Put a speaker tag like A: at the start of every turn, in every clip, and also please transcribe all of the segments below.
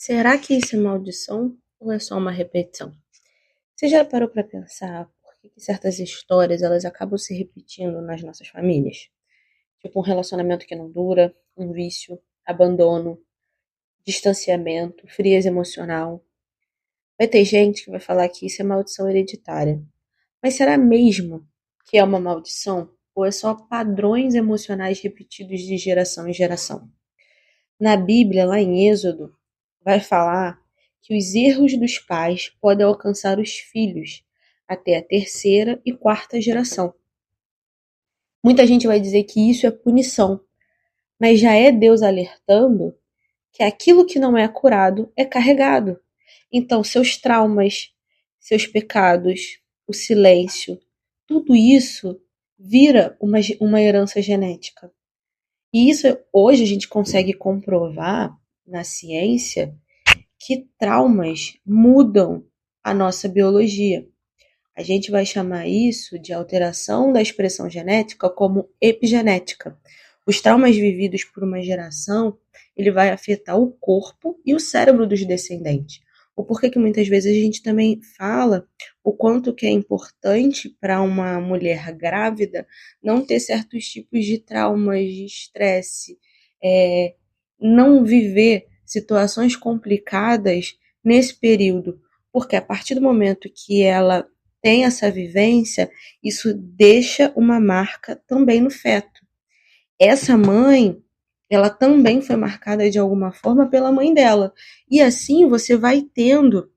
A: Será que isso é maldição ou é só uma repetição? Você já parou para pensar por que certas histórias elas acabam se repetindo nas nossas famílias? Tipo um relacionamento que não dura, um vício, abandono, distanciamento, frieza emocional. Vai ter gente que vai falar que isso é maldição hereditária. Mas será mesmo que é uma maldição ou é só padrões emocionais repetidos de geração em geração? Na Bíblia, lá em Êxodo, vai falar que os erros dos pais podem alcançar os filhos até a terceira e quarta geração. Muita gente vai dizer que isso é punição, mas já é Deus alertando que aquilo que não é curado é carregado. Então, seus traumas, seus pecados, o silêncio, tudo isso vira uma herança genética. E isso hoje a gente consegue comprovar na ciência que traumas mudam a nossa biologia. A gente vai chamar isso de alteração da expressão genética como epigenética. Os traumas vividos por uma geração, ele vai afetar o corpo e o cérebro dos descendentes. O porquê que muitas vezes a gente também fala o quanto que é importante para uma mulher grávida não ter certos tipos de traumas, de estresse, não viver situações complicadas nesse período, porque a partir do momento que ela tem essa vivência, isso deixa uma marca também no feto. Essa mãe, ela também foi marcada de alguma forma pela mãe dela. E assim você vai tendo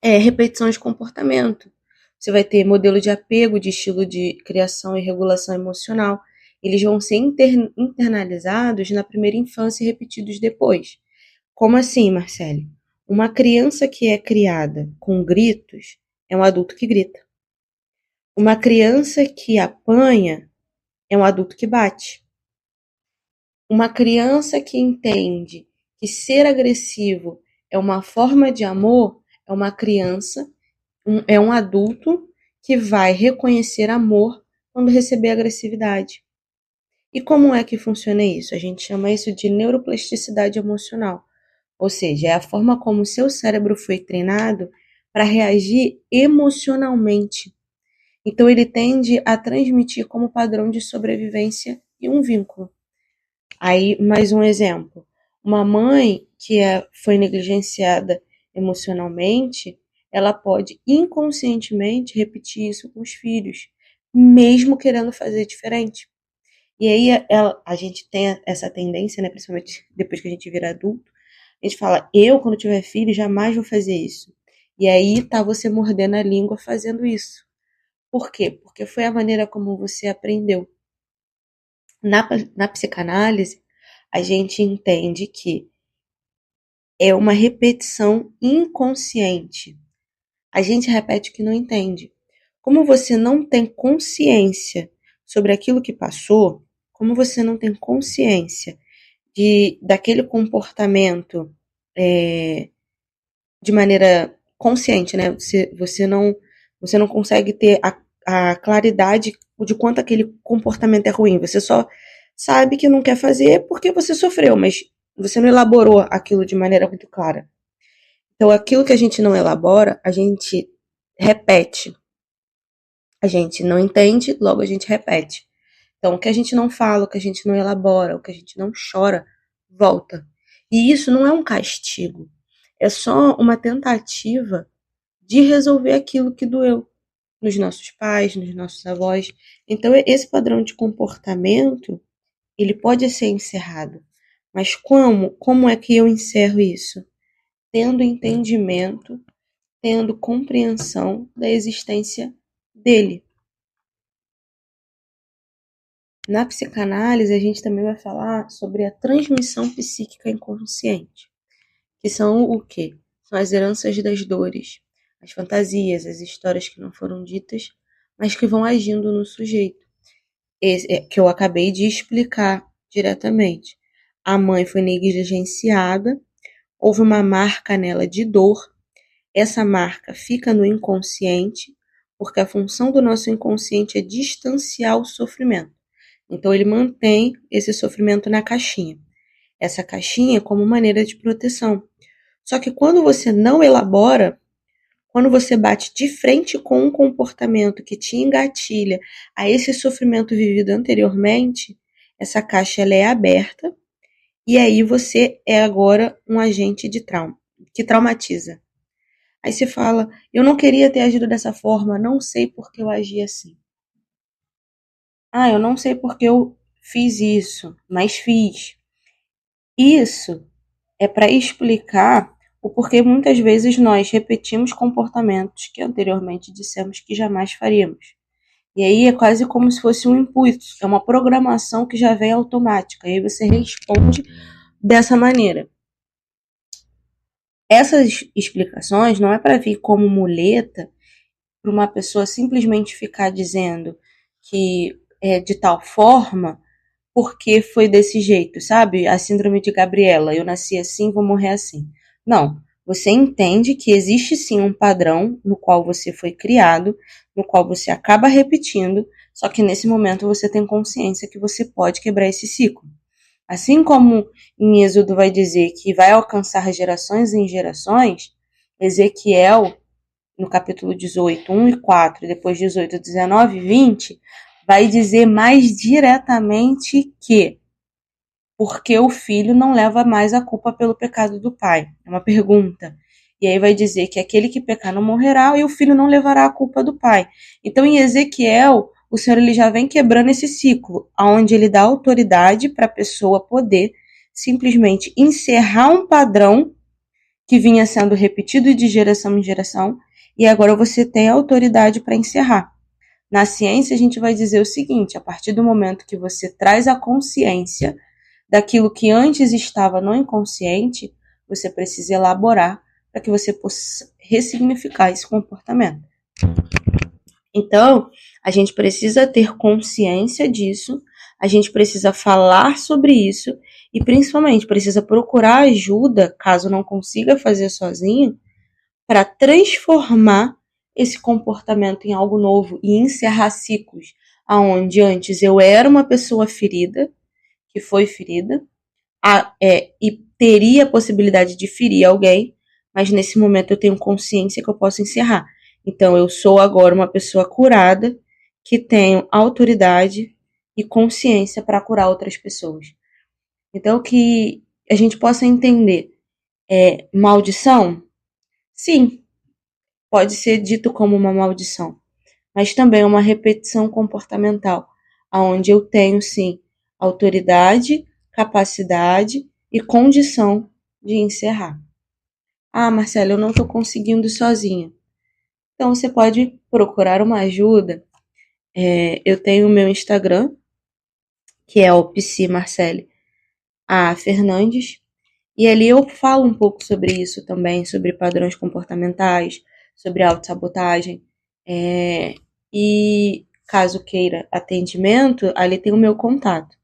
A: repetição de comportamento. Você vai ter modelo de apego, de estilo de criação e regulação emocional. Eles vão ser internalizados na primeira infância e repetidos depois. Como assim, Marcele? Uma criança que é criada com gritos é um adulto que grita. Uma criança que apanha é um adulto que bate. Uma criança que entende que ser agressivo é uma forma de amor é uma criança, é um adulto que vai reconhecer amor quando receber agressividade. E como é que funciona isso? A gente chama isso de neuroplasticidade emocional. Ou seja, é a forma como o seu cérebro foi treinado para reagir emocionalmente. Então ele tende a transmitir como padrão de sobrevivência e um vínculo. Aí, mais um exemplo. Uma mãe que foi negligenciada emocionalmente, ela pode inconscientemente repetir isso com os filhos, mesmo querendo fazer diferente. E aí a gente tem essa tendência, né, principalmente depois que a gente vira adulto, a gente fala, eu quando tiver filho jamais vou fazer isso. E aí tá você mordendo a língua fazendo isso. Por quê? Porque foi a maneira como você aprendeu. Na psicanálise, a gente entende que é uma repetição inconsciente. A gente repete o que não entende. Como você não tem consciência sobre aquilo que passou, como você não tem consciência daquele comportamento de maneira consciente, né? Você não consegue ter a claridade de quanto aquele comportamento é ruim. Você só sabe que não quer fazer porque você sofreu, mas você não elaborou aquilo de maneira muito clara. Então, aquilo que a gente não elabora, a gente repete. A gente não entende, logo a gente repete. Então, o que a gente não fala, o que a gente não elabora, o que a gente não chora, volta. E isso não é um castigo. É só uma tentativa de resolver aquilo que doeu nos nossos pais, nos nossos avós. Então, esse padrão de comportamento, ele pode ser encerrado. Mas como é que eu encerro isso? Tendo entendimento, tendo compreensão da existência dele. Na psicanálise, a gente também vai falar sobre a transmissão psíquica inconsciente, que são o quê? São as heranças das dores, as fantasias, as histórias que não foram ditas, mas que vão agindo no sujeito. Esse, que eu acabei de explicar diretamente. A mãe foi negligenciada, houve uma marca nela de dor, essa marca fica no inconsciente, porque a função do nosso inconsciente é distanciar o sofrimento. Então ele mantém esse sofrimento na caixinha. Essa caixinha é como maneira de proteção. Só que quando você não elabora, quando você bate de frente com um comportamento que te engatilha a esse sofrimento vivido anteriormente, essa caixa ela é aberta e aí você é agora um agente de trauma, que traumatiza. Aí você fala, eu não queria ter agido dessa forma, não sei por que eu agi assim. Ah, eu não sei por que eu fiz isso, mas fiz. Isso é para explicar o porquê muitas vezes nós repetimos comportamentos que anteriormente dissemos que jamais faríamos. E aí é quase como se fosse um input, é uma programação que já vem automática, e aí você responde dessa maneira. Essas explicações não é para vir como muleta para uma pessoa simplesmente ficar dizendo que é de tal forma porque foi desse jeito, sabe? A síndrome de Gabriela, eu nasci assim, vou morrer assim. Não, você entende que existe sim um padrão no qual você foi criado, no qual você acaba repetindo, só que nesse momento você tem consciência que você pode quebrar esse ciclo. Assim como em Êxodo vai dizer que vai alcançar gerações em gerações, Ezequiel, no capítulo 18, 1 e 4, e depois 18, 19 e 20, vai dizer mais diretamente que porque o filho não leva mais a culpa pelo pecado do pai. É uma pergunta. E aí vai dizer que aquele que pecar não morrerá e o filho não levará a culpa do pai. Então, em Ezequiel, o Senhor ele já vem quebrando esse ciclo, onde ele dá autoridade para a pessoa poder simplesmente encerrar um padrão que vinha sendo repetido de geração em geração, e agora você tem autoridade para encerrar. Na ciência, a gente vai dizer o seguinte: a partir do momento que você traz a consciência daquilo que antes estava no inconsciente, você precisa elaborar para que você possa ressignificar esse comportamento. Então, a gente precisa ter consciência disso, a gente precisa falar sobre isso e, principalmente, precisa procurar ajuda, caso não consiga fazer sozinho, para transformar esse comportamento em algo novo e encerrar ciclos aonde antes eu era uma pessoa ferida, que foi ferida, e teria a possibilidade de ferir alguém, mas nesse momento eu tenho consciência que eu posso encerrar. Então eu sou agora uma pessoa curada, que tenho autoridade e consciência para curar outras pessoas. Então que a gente possa entender, maldição? Sim, pode ser dito como uma maldição, mas também é uma repetição comportamental, aonde eu tenho sim autoridade, capacidade e condição de encerrar. Ah, Marcela, eu não estou conseguindo sozinha. Então você pode procurar uma ajuda. Eu tenho o meu Instagram, que é o Psi Marcele A. Fernandes, e ali eu falo um pouco sobre isso também, sobre padrões comportamentais, sobre autossabotagem. E caso queira atendimento, ali tem o meu contato.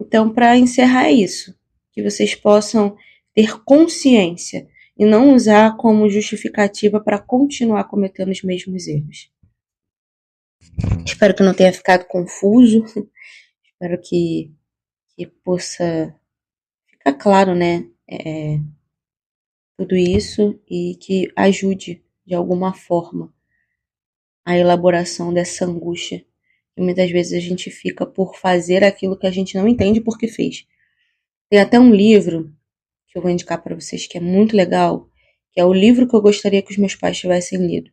A: Então, para encerrar é isso, que vocês possam ter consciência e não usar como justificativa para continuar cometendo os mesmos erros. Espero que não tenha ficado confuso, espero que possa ficar claro, né, tudo isso e que ajude de alguma forma a elaboração dessa angústia. E muitas vezes a gente fica por fazer aquilo que a gente não entende por que fez. Tem até um livro que eu vou indicar para vocês que é muito legal, que é o livro que eu gostaria que os meus pais tivessem lido.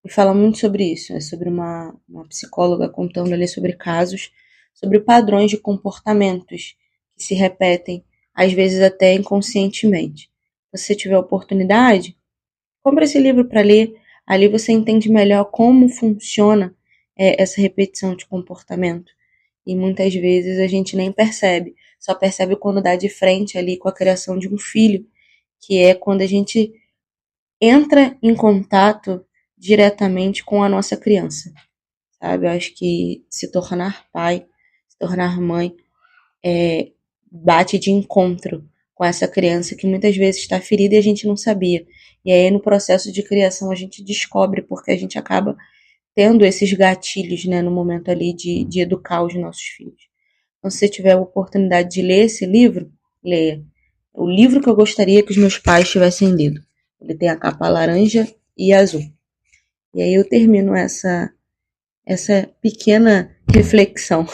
A: E fala muito sobre isso, é sobre uma psicóloga contando ali sobre casos, sobre padrões de comportamentos que se repetem, às vezes até inconscientemente. Se você tiver oportunidade, compre esse livro para ler. Ali você entende melhor como funciona essa repetição de comportamento. E muitas vezes a gente nem percebe, só percebe quando dá de frente ali com a criação de um filho, que é quando a gente entra em contato diretamente com a nossa criança, sabe? Eu acho que se tornar pai, se tornar mãe, bate de encontro com essa criança que muitas vezes está ferida e a gente não sabia. E aí no processo de criação a gente descobre porque a gente acaba tendo esses gatilhos, né, no momento ali de educar os nossos filhos. Então, se você tiver a oportunidade de ler esse livro, leia. O livro que eu gostaria que os meus pais tivessem lido. Ele tem a capa laranja e azul. E aí eu termino essa pequena reflexão